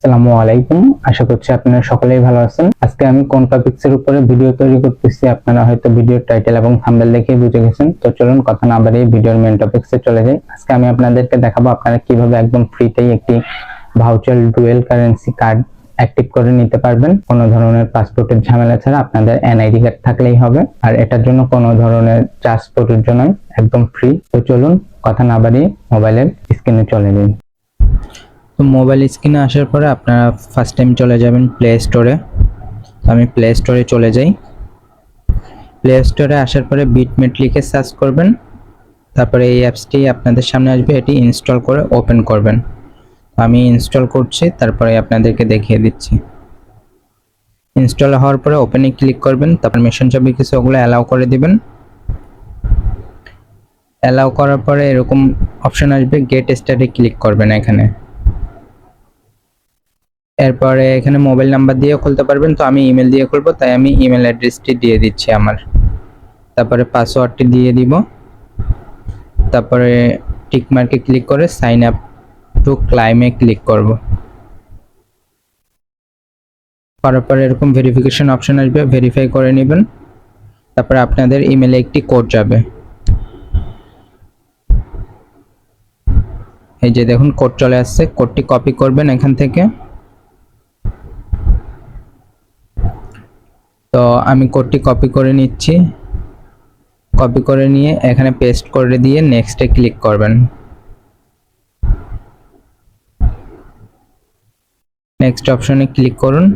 আসসালামু আলাইকুম। আশা করছি আপনারা সকলেই ভালো আছেন। আজকে আমি কোন টপিকসের উপরে ভিডিও তৈরি করতেছি আপনারা হয়তো ভিডিওর টাইটেল এবং থাম্বনেল দেখে বুঝে গেছেন। তো চলুন কথা না বাড়িয়ে ভিডিওর মেইন টপিকসে চলে যাই। আজকে আমি আপনাদেরকে দেখাবো আপনারা কিভাবে একদম ফ্রিতেই একটি voucher dual currency card active করে নিতে পারবেন। কোনো ধরনের পাসপোর্টের ঝামেলা ছাড়া আপনাদের এনআইডি কার্ড থাকলেই হবে, আর এটার জন্য কোনো ধরনের চার্জ প্রযোজ্য নয়, একদম ফ্রি। তো চলুন কথা না বাড়িয়ে মোবাইলের স্ক্রিনে চলে যাই। তো মোবাইল স্ক্রিনে আসার পরে আপনারা ফার্স্ট টাইম চলে যাবেন প্লে স্টোরে। আমি প্লে স্টোরে চলে যাই। প্লে স্টোরে আসার পরে বিটমেট লিখে সার্চ করবেন, তারপরে এই অ্যাপসটি আপনাদের সামনে আসবে, এটি ইনস্টল করে ওপেন করবেন। আমি ইনস্টল করছি, তারপরে আপনাদেরকে দেখিয়ে দিচ্ছি। ইনস্টল হওয়ার পরে ওপেনে ক্লিক করবেন, তারপর মিশন ছবি কিছু ওগুলো অ্যালাউ করে দিবেন। অ্যালাউ করার পরে এরকম অপশন আসবে, গেট স্টার্টে ক্লিক করবেন এখানে। এরপরে এখানে মোবাইল নাম্বার দিয়ে খুলতে পারবেন, তো আমি ইমেল দিয়ে খুলবো, তাই আমি ইমেল অ্যাড্রেসটি দিয়ে দিচ্ছি আমার। তারপরে পাসওয়ার্ডটি দিয়ে দিব, তারপরে টিক মার্কে ক্লিক করে সাইন আপ টু ক্লাইমে ক্লিক করব। করার পরে এরকম ভেরিফিকেশন অপশন আসবে, ভেরিফাই করে নেবেন। তারপরে আপনাদের ইমেলে একটি কোড যাবে, এই যে দেখুন কোড চলে আসছে। কোডটি কপি করবেন এখান থেকে। তো আমি কোডটি কপি করে নিচ্ছি। কপি করে নিয়ে এখানে পেস্ট করে দিয়ে নেক্সটে ক্লিক করবেন। নেক্সট অপশনে ক্লিক করুন।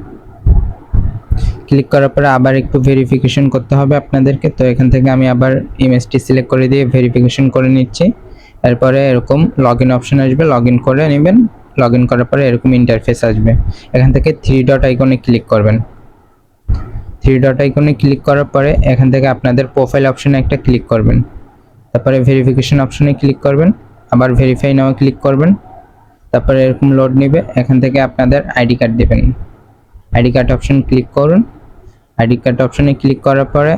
ক্লিক করার পরে আবার একটু ভেরিফিকেশন করতে হবে আপনাদেরকে, তো এখান থেকে আমি আবার ইমেজটি সিলেক্ট করে দিয়ে ভেরিফিকেশন করে নিচ্ছি। এরপরে এরকম লগইন অপশন আসবে, লগইন করে নেবেন। লগইন করার পরে এরকম ইন্টারফেস আসবে, এখান থেকে থ্রি ডট আইকনে ক্লিক করবেন। থ্রি ডট আইকনে ক্লিক করার পরে এখান থেকে আপনাদের প্রোফাইল অপশনে একটা ক্লিক করবেন, তারপরে ভেরিফিকেশন অপশনে ক্লিক করবেন, আবার ভেরিফাই নাও ক্লিক করবেন। তারপরে এরকম লোড নেবে, এখান থেকে আপনাদের আইডি কার্ড দেবেন। আইডি কার্ড অপশন ক্লিক করুন। আইডি কার্ড অপশনে ক্লিক করার পরে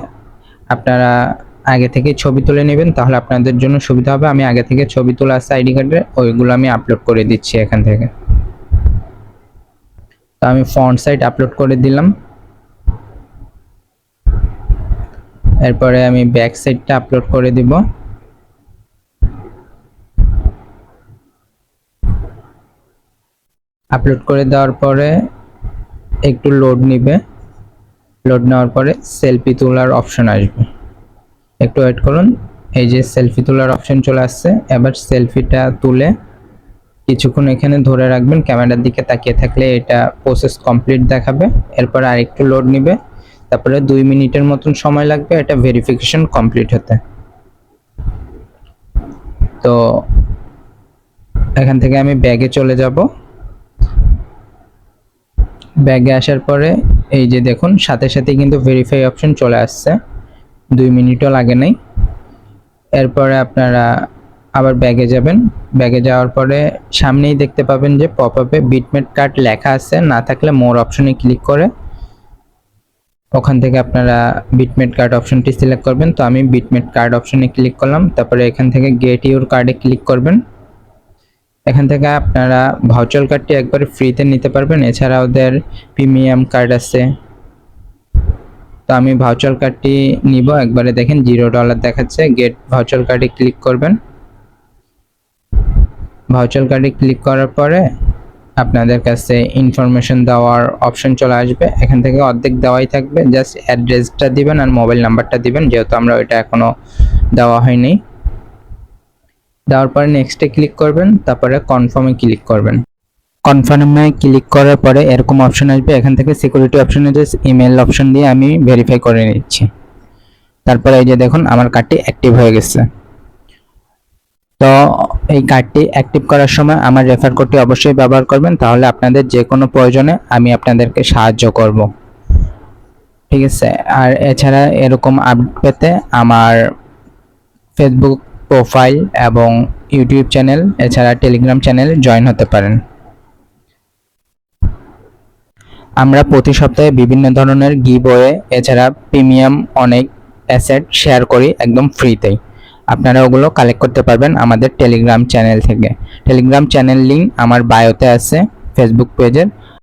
আপনারা আগে থেকে ছবি তুলে নেবেন, তাহলে আপনাদের জন্য সুবিধা হবে। আমি আগে থেকে ছবি তোলা আছে আইডি কার্ডে, ওইগুলো আমি আপলোড করে দিচ্ছি এখান থেকে। তো আমি ফ্রন্ট সাইড আপলোড করে দিলাম। এরপরে আমি ব্যাক সাইডটা আপলোড করে দিব। আপলোড করে দেওয়ার পরে একটু লোড নিবে। লোড নেওয়ার পরে সেলফি তোলার অপশন আসবে, একটু ওয়েট করুন। এই যে সেলফি তোলার অপশন চলে আসছে। এবার সেলফিটা তুলে কিছুক্ষণ এখানে ধরে রাখবেন, ক্যামেরার দিকে তাকিয়ে থাকলে এটা প্রসেস কমপ্লিট দেখাবে। এরপর আরেকটু লোড নিবে, তারপরে 2 মিনিটের মতন সময় লাগবে এটা ভেরিফিকেশন কমপ্লিট হতে। তো এখান থেকে আমি ব্যাগে চলে যাব। ব্যাগে আসার পরে এই যে দেখুন সাথে সাথে কিন্তু ভেরিফাই অপশন চলে আসছে, 2 মিনিটও লাগে নাই। এরপরে আপনারা আবার ব্যাগে যাবেন। ব্যাগে যাওয়ার পরে সামনেই দেখতে পাবেন যে পপ আপে বিটমেট কার্ড লেখা আছে, না থাকলে মোর অপশনে ক্লিক করে ওখান থেকে আপনারা বিটমেট কার্ড অপশনটি সিলেক্ট করবেন। তো আমি বিটমেট কার্ড অপশনে ক্লিক করলাম, তারপরে এখান থেকে গেট ইউর কার্ডে ক্লিক করবেন। এখান থেকে আপনারা ভাউচার কার্ডটি একবারে ফ্রিতে নিতে পারবেন, এছাড়া ওদের প্রিমিয়াম কার্ড আছে। তো আমি ভাউচার কার্ডটি নিব একবারে, দেখেন $0 দেখাচ্ছে। গেট ভাউচার কার্ডে ক্লিক করবেন। ভাউচার কার্ডে ক্লিক করার পরে আপনাদের কাছে ইনফরমেশন দেওয়ার অপশন চলে আসবে, এখান থেকে অর্ধেক দেওয়াই থাকবে, জাস্ট অ্যাড্রেসটা দিবেন আর মোবাইল নাম্বারটা দিবেন, যেহেতু আমরা ওইটা এখনো দেওয়া হয়নি। দেওয়ার পরে নেক্সটে ক্লিক করবেন, তারপরে কনফার্মে ক্লিক করবেন। কনফার্মে ক্লিক করার পরে এরকম অপশন আসবে, এখান থেকে সিকিউরিটি অপশনে যে ইমেল অপশন দিয়ে আমি ভেরিফাই করে নিচ্ছি। তারপরে এই যে দেখুন আমার কার্ডটি অ্যাক্টিভ হয়ে গেছে। তো এই কার্ডটি অ্যাক্টিভ করার সময় আমার রেফার কোডটি অবশ্যই ব্যবহার করবেন, তাহলে আপনাদের যে কোনো প্রয়োজনে আমি আপনাদেরকে সাহায্য করব, ঠিক আছে। আর এছাড়া এরকম আপডেট পেতে আমার ফেসবুক প্রোফাইল এবং ইউটিউব চ্যানেল, এছাড়া টেলিগ্রাম চ্যানেলে জয়েন হতে পারেন। আমরা প্রতি সপ্তাহে বিভিন্ন ধরনের গিভওয়ে এছাড়া প্রিমিয়াম অনেক অ্যাসেট শেয়ার করি একদম ফ্রিতেই। আপনারা ওগুলো কালেক্ট করতে পারবেন আমাদের টেলিগ্রাম চ্যানেল থেকে। টেলিগ্রাম চ্যানেল লিঙ্ক আমার বায়োতে আছে, ফেসবুক পেজের